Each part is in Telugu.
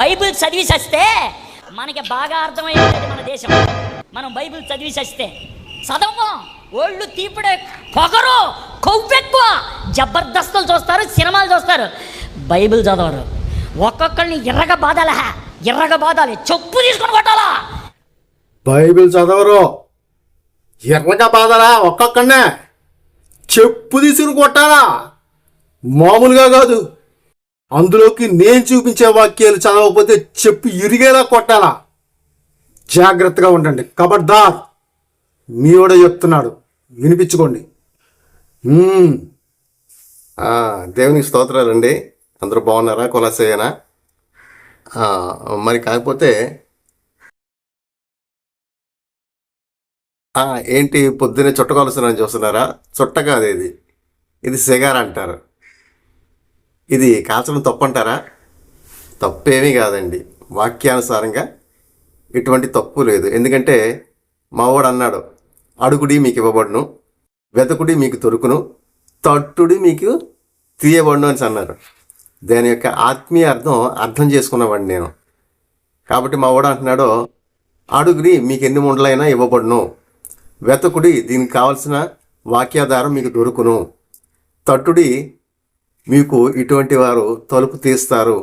బైబిల్ చదివి చస్తే మనకి బాగా అర్థమయ్యేది మన దేశం. మనం బైబిల్ చదివి చస్తే చదవం, ఒళ్ళు తీపిడే, పొగరు, కొవ్వెక్కువ, జబర్దస్తులు చూస్తారు, సినిమాలు చూస్తారు, బైబిల్ చదవరు. ఒక్కొక్కరిని ఎర్రగా బాధాలి, చెప్పు తీసుకొని కొట్టాలా. బైబిల్ చదవరు, ఎర్రగా బాధాలా, ఒక్కొక్కనే చెప్పు తీసుకుని కొట్టాలా. మామూలుగా కాదు, అందులోకి నేను చూపించే వాక్యాలు చదవకపోతే చెప్పు ఇరిగేలా కొట్టాలా. జాగ్రత్తగా ఉండండి, ఖబర్దార్. మీవాడే చెప్తున్నాడు, వినిపించుకోండి. దేవునికి స్తోత్రాలండి. అందరూ బాగున్నారా? కొలసేయనా? మరి కాకపోతే ఏంటి పొద్దున్నే చుట్టకొలుస్తున్నాను చూస్తున్నారా? చుట్ట కాదు, ఇది సిగార్ అంటారు. ఇది కాల్చడం తప్పు అంటారా? తప్పేమీ కాదండి. వాక్యానుసారంగా ఎటువంటి తప్పు లేదు. ఎందుకంటే మావాడు అన్నాడు, అడుగుడి మీకు ఇవ్వబడును, వెతకుడి మీకు దొరుకును, తట్టుడి మీకు తీయబడును అని అన్నారు. దాని యొక్క ఆత్మీయ అర్థం చేసుకున్నవాడిని నేను. కాబట్టి మావాడు అంటున్నాడు, అడుగుడి మీకు ఎన్ని ముండలైనా ఇవ్వబడును, వెతకుడి దీనికి కావలసిన వాక్యాధారం మీకు దొరుకును, తట్టుడి మీకు ఇటువంటి వారు తలుపు తీస్తారు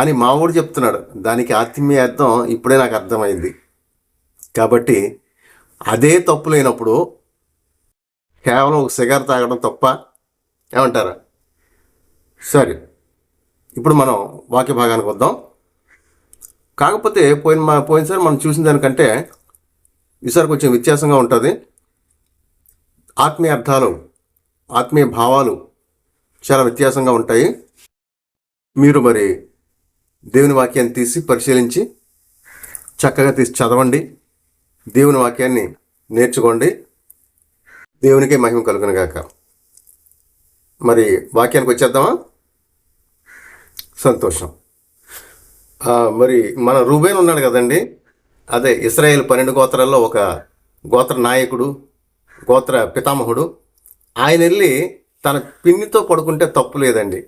అని మావాడు చెప్తున్నాడు. దానికి ఆత్మీయ అర్థం ఇప్పుడే నాకు అర్థమైంది. కాబట్టి అదే తప్పు లేనప్పుడు కేవలం ఒక సిగార్ తాగడం తప్ప ఏమంటారా? సరే, ఇప్పుడు మనం వాక్య భాగానికి వద్దాం. కాకపోతే పోయినసారి మనం చూసిన దానికంటే ఈసారి కొంచెం వ్యత్యాసంగా ఉంటుంది. ఆత్మీయ అర్థాలు, ఆత్మీయ భావాలు చాలా వ్యత్యాసంగా ఉంటాయి. మీరు మరి దేవుని వాక్యాన్ని తీసి పరిశీలించి చక్కగా తీసి చదవండి, దేవుని వాక్యాన్ని నేర్చుకోండి. దేవునికే మహిమ కలుగును గాక. మరి వాక్యానికి వచ్చేద్దామా? సంతోషం. మరి మన రూబేన్ ఉన్నాడు కదండి, అదే ఇశ్రాయేలు 12 గోత్రాల్లో ఒక గోత్ర నాయకుడు, గోత్ర పితామహుడు. ఆయన వెళ్ళి తన పిన్నితో పడుకుంటే తప్పు లేదండి.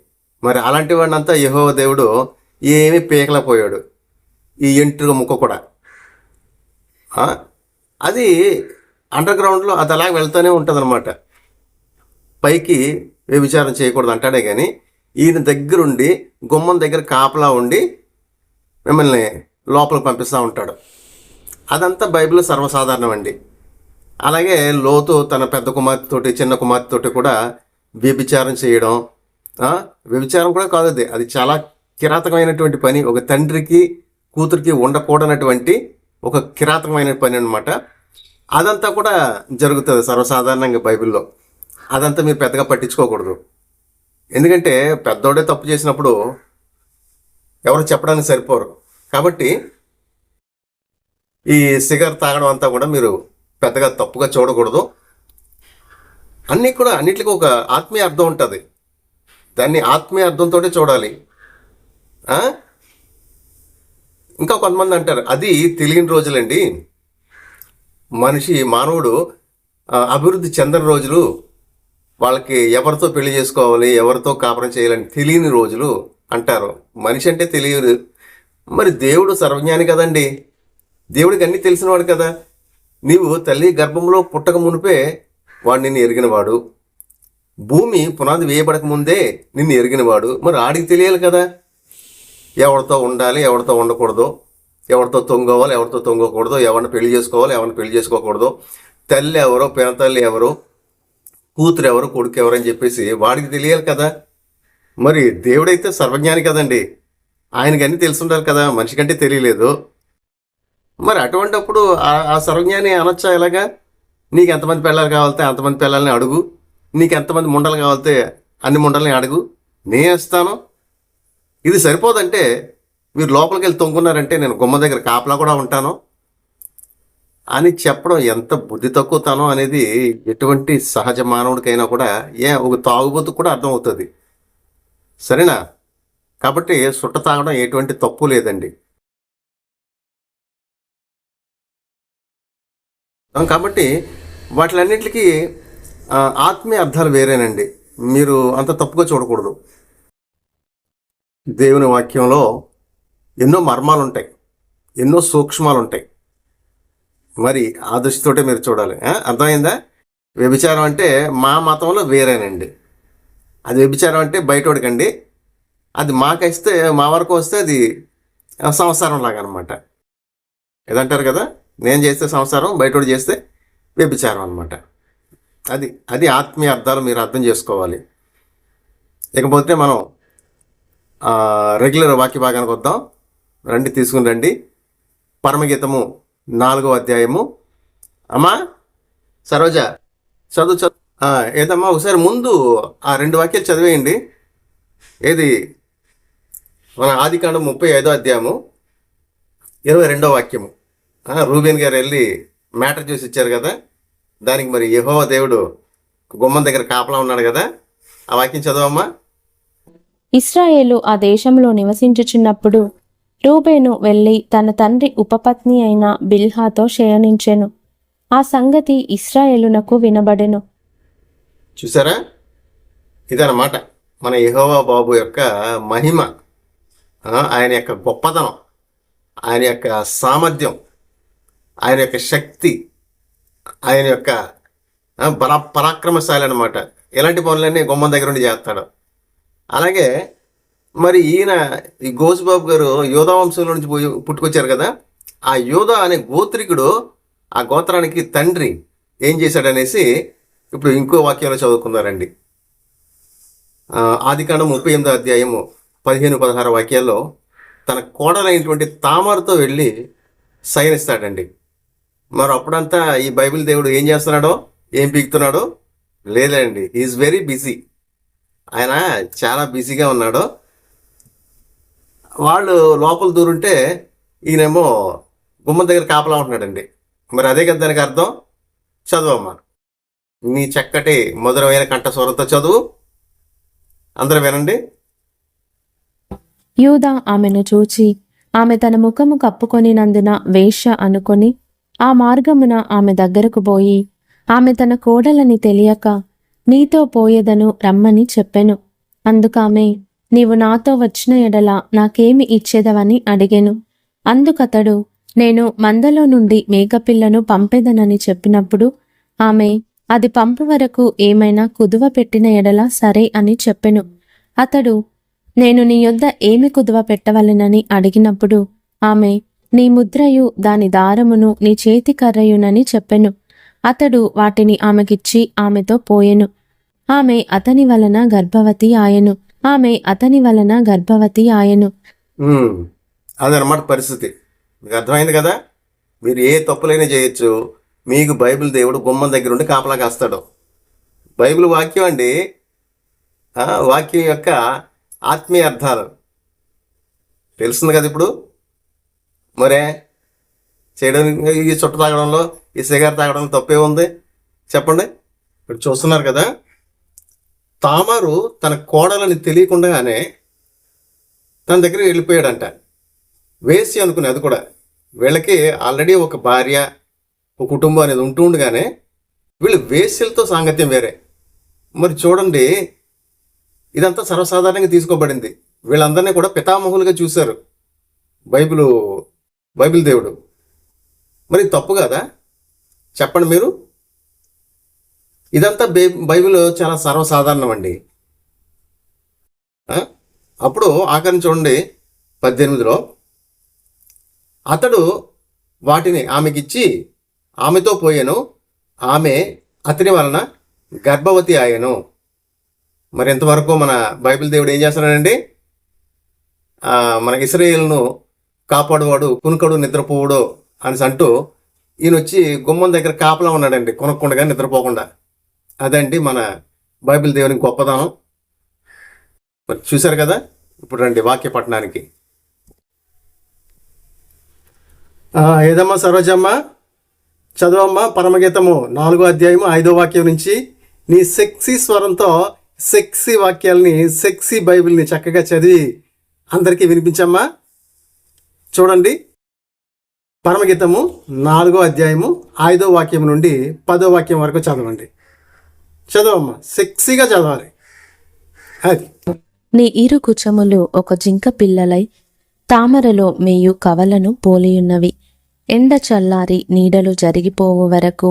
మరి అలాంటి వాడినంతా యెహోవా దేవుడు ఏమీ పీకలేకపోయాడు. ఈ ఎంట్రుక ముక్క కూడా అది అండర్ గ్రౌండ్లో అది అలాగే వెళ్తూనే ఉంటుంది అనమాట. పైకి వ్యభిచారం చేయకూడదు అంటాడే కానీ ఈయన దగ్గరుండి గుమ్మం దగ్గర కాపలా ఉండి మిమ్మల్ని లోపలికి పంపిస్తూ ఉంటాడు. అదంతా బైబిల్లో సర్వసాధారణం అండి. అలాగే లోతు తన పెద్ద కుమార్తెతోటి చిన్న కుమార్తెతోటి కూడా వ్యభిచారం చేయడం, వ్యభిచారం కూడా కాదు, అది చాలా కిరాతకమైనటువంటి పని. ఒక తండ్రికి కూతురికి ఉండకూడనటువంటి ఒక కిరాతకమైన పని అనమాట. అదంతా కూడా జరుగుతుంది సర్వసాధారణంగా బైబిల్లో. అదంతా మీరు పెద్దగా పట్టించుకోకూడదు. ఎందుకంటే పెద్దోడే తప్పు చేసినప్పుడు ఎవరు చెప్పడానికి సరిపోరు. కాబట్టి ఈ సిగరెట్ తాగడం అంతా కూడా మీరు పెద్దగా తప్పుగా చూడకూడదు. అన్నిటికీ ఒక ఆత్మీయ అర్థం ఉంటుంది. దాన్ని ఆత్మీయ అర్థంతో చూడాలి. ఇంకా కొంతమంది అంటారు అది తెలియని రోజులండి, మానవుడు అభివృద్ధి చెందని రోజులు, వాళ్ళకి ఎవరితో పెళ్లి చేసుకోవాలి, ఎవరితో కాపురం చేయాలని తెలియని రోజులు అంటారు. మనిషి అంటే తెలియదు. మరి దేవుడు సర్వజ్ఞాని కదండి, దేవుడికి అన్నీ తెలిసినవాడు కదా. నీవు తల్లి గర్భంలో పుట్టక మునిపే వాడు నిన్ను ఎరిగినవాడు, భూమి పునాది వేయబడక ముందే నిన్ను ఎరిగినవాడు. మరి ఆడికి తెలియాలి కదా ఎవరితో ఉండాలి, ఎవరితో ఉండకూడదు, ఎవరితో తొంగోవాలి, ఎవరితో తొంగకూడదు, ఎవరిని పెళ్లి చేసుకోవాలి, ఎవరిని పెళ్లి చేసుకోకూడదు, తల్లి ఎవరో పినతల్లి ఎవరో, కూతురు ఎవరు, కొడుకు ఎవరు అని చెప్పేసి వాడికి తెలియాలి కదా. మరి దేవుడైతే సర్వజ్ఞాని కదండి, ఆయనకి అన్నీ తెలుసుండాలి కదా, మనిషి కంటే తెలియలేదు. మరి అటువంటిప్పుడు ఆ సర్వజ్ఞాని అనొచ్చా ఇలాగా? నీకు ఎంతమంది పిల్లలు కావాలితే అంతమంది పిల్లల్ని అడుగు, నీకు ఎంతమంది ముండలు కావాలితే అన్ని ముండల్ని అడుగు, నేను ఇస్తాను. ఇది సరిపోదంటే మీరు లోపలికి వెళ్ళి తొంగున్నారంటే నేను గుమ్మ దగ్గర కాపలా కూడా ఉంటాను అని చెప్పడం ఎంత బుద్ధి తక్కువతానో అనేది ఎటువంటి సహజ మానవుడికైనా కూడా, ఒక తాగుబోతుకు కూడా అర్థమవుతుంది. సరేనా? కాబట్టి సుట్ట తాగడం ఎటువంటి తప్పు లేదండి. కాబట్టి వాటిలన్నిటికీ ఆత్మీయ అర్థాలు వేరేనండి, మీరు అంత తప్పుగా చూడకూడదు. దేవుని వాక్యంలో ఎన్నో మర్మాలు ఉంటాయి, ఎన్నో సూక్ష్మాలు ఉంటాయి. మరి ఆ దృష్టితోటే మీరు చూడాలి. అర్థమైందా? వ్యభిచారం అంటే మా మతంలో వేరేనండి. అది వ్యభిచారం అంటే బయటోడికండి, అది మాకైస్తే మా వరకు వస్తే అది సంసారం లాగా అనమాట. ఏదంటారు కదా, నేను చేస్తే సంసారం, బయటోడు చేస్తే వ్యభిచారం అనమాట. అది అది ఆత్మీయ అర్థాలు మీరు అర్థం చేసుకోవాలి. ఇకపోతే మనం రెగ్యులర్ వాక్య భాగానికి వద్దాం. రండి, తీసుకుని రండి. పరమగీతము 4వ అధ్యాయము. అమ్మా సరోజ, చదువు. ఏదమ్మా ఒకసారి ముందు ఆ 2 వాక్యాలు చదివేయండి. ఏది మన ఆదికాండం 35వ అధ్యాయము 22వ వాక్యము. రూబేన్ గారు వెళ్ళి మ్యాటర్ చూసి ఇచ్చారు కదా, దానికి మరి యెహోవా దేవుడు గుమ్మం దగ్గర కాపలా ఉన్నాడు కదా, ఆ వాక్యం చదవమ్మా. ఇశ్రాయేలు ఆ దేశంలో నివసించుచున్నప్పుడు రూబేను వెళ్ళి తన తండ్రి ఉపపత్ని అయిన బిల్హాతో శయనించెను. ఆ సంగతి ఇశ్రాయేలునకు వినబడెను. చూసారా, ఇదన్నమాట మన యెహోవా బాబు యొక్క మహిమ, ఆయన యొక్క గొప్పతనం, ఆయన యొక్క సామర్థ్యం, ఆయన యొక్క శక్తి, ఆయన యొక్క పరాక్రమశాలి అనమాట. ఇలాంటి పనులన్నీ గుమ్మం దగ్గర నుండి చేస్తాడు. అలాగే మరి ఈయన ఈ గోసుబాబు గారు యోధా వంశంలో నుంచి పుట్టుకొచ్చారు కదా, ఆ యోధా అనే గోత్రికుడు, ఆ గోత్రానికి తండ్రి ఏం చేశాడనేసి ఇప్పుడు ఇంకో వాక్యంలో చదువుకున్నారండి. ఆదికాండం 38వ అధ్యాయము 15-16 వాక్యాల్లో తన కోడలైనటువంటి తామారుతో వెళ్ళి శయనిస్తాడండి. మరి అప్పుడంతా ఈ బైబిల్ దేవుడు ఏం చేస్తున్నాడో, ఏం పీకుతున్నాడో లేదండి. Is very busy. ఆయన చాలా బిజీగా ఉన్నాడు. వాళ్ళు లోపల దూరుంటే ఈయనేమో గుమ్మం దగ్గర కాపలా ఉంటున్నాడండి. మరి అదే కదా దానికి అర్థం. చదువమ్మా, నీ చక్కటి మధురమైన కంఠస్వరంతో చదువు. అందరూ వినండి. యూదా ఆమెను చూచి ఆమె తన ముఖము కప్పుకొనినందున వేశ్య అనుకొని ఆ మార్గమున ఆమె దగ్గరకు పోయి ఆమె తన కోడలని తెలియక నీతో పోయేదను రమ్మని చెప్పెను. అందుకామె నీవు నాతో వచ్చిన ఎడల నాకేమి ఇచ్చేదవని అడిగెను. అందుకతడు నేను మందలో నుండి మేకపిల్లను పంపెదనని చెప్పినప్పుడు ఆమె అది పంపు వరకు ఏమైనా కుదువ పెట్టిన ఎడల సరే అని చెప్పెను. అతడు నేను నీ యొద్ద ఏమి కుదువ పెట్టవలెనని అడిగినప్పుడు ఆమె నీ ముద్రయు దాని దారమును నీ చేతి కర్రయునని చెప్పెను. అతడు వాటిని ఆమెకిచ్చి ఆమెతో పోయెను. ఆమె అతని వలన గర్భవతి ఆయెను. అదనమాట పరిస్థితి. మీకు అర్థమైంది కదా. మీరు ఏ తప్పులైనా చేయొచ్చు, మీకు బైబిల్ దేవుడు గుమ్మం దగ్గర ఉండి కాపలా కాస్తాడు. బైబిల్ వాక్యం అండి, వాక్యం యొక్క ఆత్మీయ అర్థాలు తెలుస్తుంది కదా ఇప్పుడు. మరే చేయడానికి ఈ చుట్ట తాగడంలో, ఈ సిగార్ తాగడంలో తప్పే ఉంది చెప్పండి. ఇప్పుడు చూస్తున్నారు కదా, తామారు తన కోడలని తెలియకుండానే తన దగ్గరికి వెళ్ళిపోయాడంట. వేసి అనుకునే, అది కూడా వీళ్ళకి ఆల్రెడీ ఒక భార్య, ఒక కుటుంబం అనేది ఉంటూ ఉండగానే వీళ్ళు వేశ్యలతో సాంగత్యం వేరే. మరి చూడండి, ఇదంతా సర్వసాధారణంగా తీసుకోబడింది. వీళ్ళందరినీ కూడా పితామహులుగా చూశారు బైబిల్ దేవుడు. మరి తప్పు కదా చెప్పండి మీరు. ఇదంతా బైబిల్ చాలా సర్వసాధారణం అండి. అప్పుడు ఆఖరిని చూడండి 18లో, అతడు వాటిని ఆమెకిచ్చి ఆమెతో పోయాను, ఆమె అతని వలన గర్భవతి ఆయను. మరి ఇంతవరకు మన బైబిల్ దేవుడు ఏం చేస్తున్నాడండి, మన ఇశ్రాయేలును కాపాడువాడు, కునుకడు నిద్రపోవుడు అని అంటూ ఈయన వచ్చి గుమ్మం దగ్గర కాపలా ఉన్నాడండి, కొనకుండా నిద్రపోకుండా. అదండి మన బైబిల్ దేవుని గొప్పదనం. మరి చూశారు కదా. ఇప్పుడు రండి వాక్య పట్టణానికి. ఏదమ్మా సరోజమ్మ, చదవమ్మా పరమగీతము 4వ అధ్యాయము 5వ వాక్యం నుంచి. నీ సెక్సీ స్వరంతో సెక్సీ వాక్యాలని, సెక్సీ బైబిల్ని చక్కగా చదివి అందరికీ వినిపించమ్మా. చూడండి, పరమగీతము 4వ అధ్యాయము 5వ వాక్యం నుండి 10వ వాక్యం వరకు చదవండి. చదవమ్మా, సెక్సీగా చదవాలి. అది నీ ఇరు కుచములు ఒక జింక పిల్లలై తామరలో మేయు కవలను పోలియున్నవి. ఎండ చల్లారి నీడలు జరిగిపోవు వరకు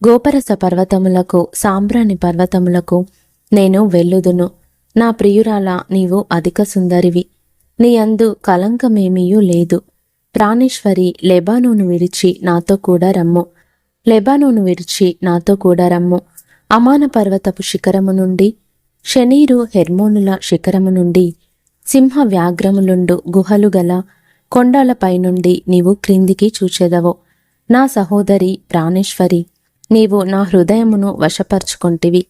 గోపరస పర్వతములకు సాంబ్రాణి పర్వతములకు నేను వెళ్ళుదును. నా ప్రియురాల, నీవు అధిక సుందరివి, నీ అందు కలంకమేమీయూ లేదు. ప్రాణేశ్వరి, లెబానోను విడిచి నాతో కూడా రమ్ము. లెబానోను విడిచి నాతో కూడా రమ్ము. అమాన పర్వతపు శిఖరము నుండి, షెనీరు హెర్మోనుల శిఖరము నుండి, సింహ వ్యాఘ్రములుండు గుహలు గల కొండలపై నుండి నీవు క్రిందికి చూచెదవు. నా సహోదరి ప్రాణేశ్వరి, నీవు నా హృదయమును వశపరుచుకొంటివి.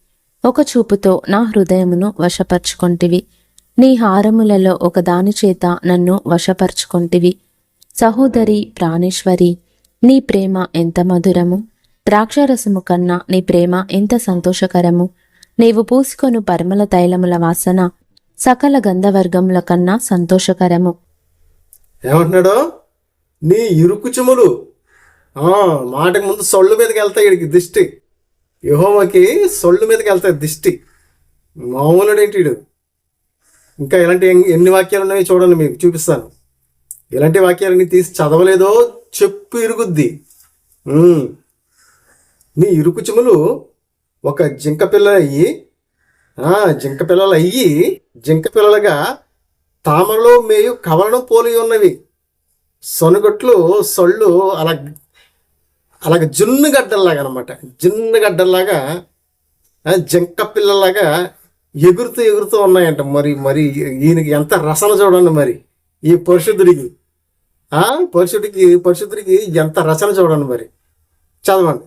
ఒక చూపుతో నా హృదయమును వశపరుచుకొంటివి. నీ హారములలో ఒక దాని చేత నన్ను వశపరుచుకొంటివి. సహోదరి ప్రాణేశ్వరి, నీ ప్రేమ ఎంత మధురము! ద్రాక్షరసము కన్నా నీ ప్రేమ ఎంత సంతోషకరము! నీవు పూసుకొను పరిమళ తైలముల వాసన సకల గంధవర్గముల కన్నా సంతోషకరము. ఏమంటున్నాడు? నీ ఇరుకు చెములు మాటకి ముందు సొళ్ళు మీదకి వెళ్తాయి. వీడికి దిష్టి, యెహోవాకి సొళ్ళు మీదకి వెళ్తాయి దిష్టి. మామూలుడేంటి వీడు? ఇంకా ఇలాంటి ఎన్ని వాక్యాలు ఉన్నాయో చూడండి, మీకు చూపిస్తాను. ఇలాంటి వాక్యాలని తీసి చదవలేదో చెప్పు ఇరుగుద్ది. నీ ఇరుకు చెములు ఒక జింక పిల్లలు అయ్యి జింక పిల్లలుగా తామరలో మేయు కవలను పోలి ఉన్నవి. సొనుగొట్లు సొళ్ళు అలాగ జున్నుగడ్డల్లాగా అనమాట. జున్నుగడ్డల్లాగా జింక పిల్లలాగా ఎగురుతూ ఉన్నాయంట. మరి ఈయనకి ఎంత రసన చూడండి. మరి ఈ పరిశుద్ధుడికి ఎంత రచన చూడండి. మరి చదవండి.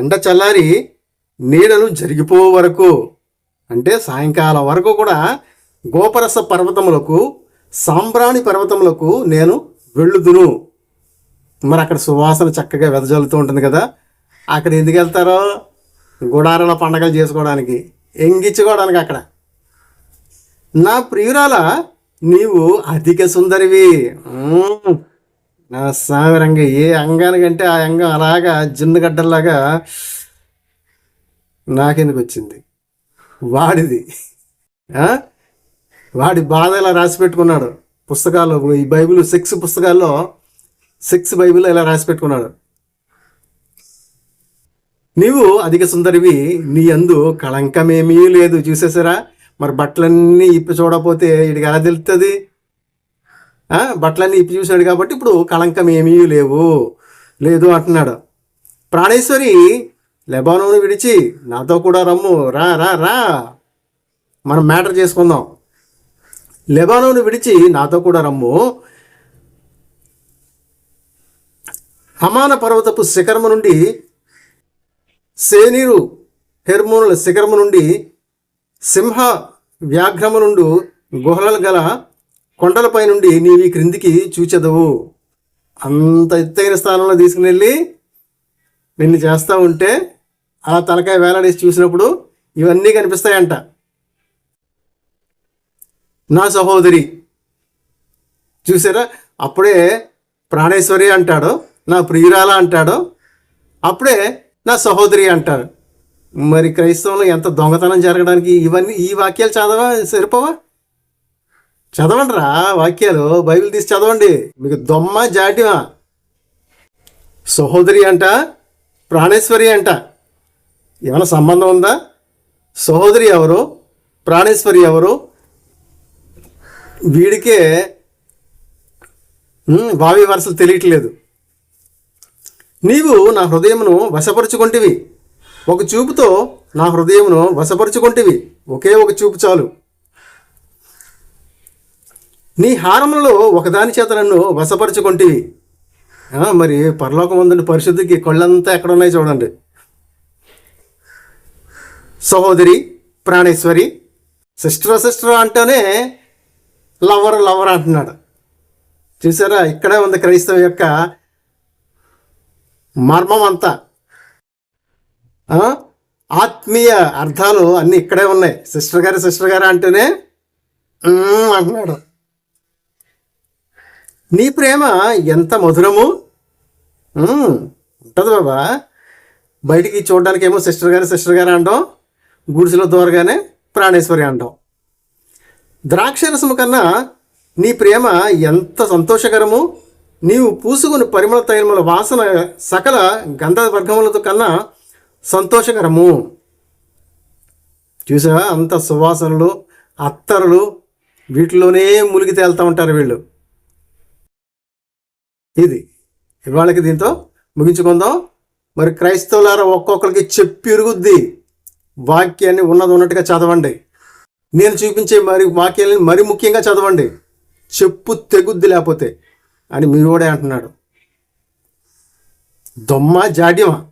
ఎండ చల్లారి నీడలు జరిగిపో వరకు, అంటే సాయంకాలం వరకు కూడా గోపరస పర్వతములకు సాంబ్రాణి పర్వతములకు నేను వెళ్ళుదును. మరి అక్కడ సువాసన చక్కగా వెదజల్లుతూ ఉంటుంది కదా. అక్కడ ఎందుకు వెళ్తారో? గుడారాల పండగలు చేసుకోవడానికి, ఎంగిచ్చుకోవడానికి. అక్కడ నా ప్రియురాల, నీవు అధిక సుందరివి. నా సామిరంగ ఏ అంగానికంటే ఆ అంగం అలాగా జిన్నగడ్డల్లాగా నాకెందుకు వచ్చింది? వాడిది వాడి బాధ ఇలా రాసి పెట్టుకున్నాడు పుస్తకాల్లో. ఈ బైబిల్ 6 పుస్తకాల్లో 6 బైబిల్లో ఇలా రాసి పెట్టుకున్నాడు. నీవు అధిక సుందరివి, నీ యందు కళంకమేమీ లేదు. చూసేసారా? మరి బట్టలన్నీ ఇప్పి చూడకపోతే వీడికి ఎలా తెలుస్తుంది? బట్టలన్నీ ఇప్పి చూశాడు కాబట్టి ఇప్పుడు కళంకం ఏమీ లేదు అంటున్నాడు. ప్రాణేశ్వరి, లెబానోను విడిచి నాతో కూడా రమ్ము. రా రా రా, మనం మ్యాటర్ చేసుకుందాం. లెబానోను విడిచి నాతో కూడా రమ్ము. అమాన పర్వతపు శిఖరము నుండి, సేనీరు హెర్మోనుల శిఖరము నుండి, సింహ వ్యాఘ్రము నుండి గుహలు గల కొండలపై నుండి నీవి క్రిందికి చూచెదవు. అంత ఎత్తైన స్థానంలో తీసుకుని వెళ్ళి నిన్ను చేస్తూ ఉంటే అలా తలకాయ వేలాడేసి చూసినప్పుడు ఇవన్నీ కనిపిస్తాయంట. నా సహోదరి, చూసారా? అప్పుడే ప్రాణేశ్వరి అంటాడు, నా ప్రియురాల అంటాడు, అప్పుడే నా సహోదరి అంటాడు. మరి క్రైస్తవంలో ఎంత దొంగతనం జరగడానికి ఈ వాక్యాలు చదవా? సరిపోవా? చదవండి రా వాక్యాలు, బైబిల్ తీసి చదవండి. మీకు దొమ్మ జాటివా? సహోదరి అంట, ప్రాణేశ్వరి అంట. ఏమైనా సంబంధం ఉందా? సహోదరి ఎవరు, ప్రాణేశ్వరి ఎవరు? వీడికే భావి వరుసలు తెలియట్లేదు. నీవు నా హృదయమును వశపరుచుకొంటివి. ఒక చూపుతో నా హృదయమును వశపరుచుకొంటివి. ఒకే ఒక చూపు చాలు. నీ హారములలో ఒకదాని చేత నన్ను వశపరుచుకొంటివి. మరి పరలోకమందుని పరిశుద్ధికి కళ్ళంతా ఎక్కడున్నాయి చూడండి. సహోదరి, ప్రాణేశ్వరి, సిస్టర్ అంటేనే లవర్ అంటున్నాడు. చూసారా? ఇక్కడే ఉంది క్రైస్తవ యొక్క మర్మం అంతా. ఆత్మీయ అర్థాలు అన్నీ ఇక్కడే ఉన్నాయి. సిస్టర్ గారు అంటేనే అంటున్నాడు. నీ ప్రేమ ఎంత మధురము ఉంటుంది బాబా. బయటికి చూడడానికి ఏమో సిస్టర్ గారు అంటాం, గుడిసెలో దూరగానే ప్రాణేశ్వరి అంటాం. ద్రాక్షరసము కన్నా నీ ప్రేమ ఎంత సంతోషకరము, నీవు పూసుకుని పరిమళ తైలముల వాసన సకల గంధవర్గములతో కన్నా సంతోషకరము. చూసావా, అంత సువాసనలు, అత్తరులు, వీటిలోనే మునిగి తేలుతూ ఉంటారు వీళ్ళు. ఇది ఇవాళకి దీంతో ముగించుకుందాం. మరి క్రైస్తవులారా, ఒక్కొక్కరికి చెప్పి ఇరుగుద్ది. వాక్యాన్ని ఉన్నట్టుగా చదవండి. నేను చూపించే వాక్యాలని మరి ముఖ్యంగా చదవండి. చెప్పు తెగుద్ది లేకపోతే అని మీరు కూడా అంటున్నాడు. దొమ్మ జాడ్యమా?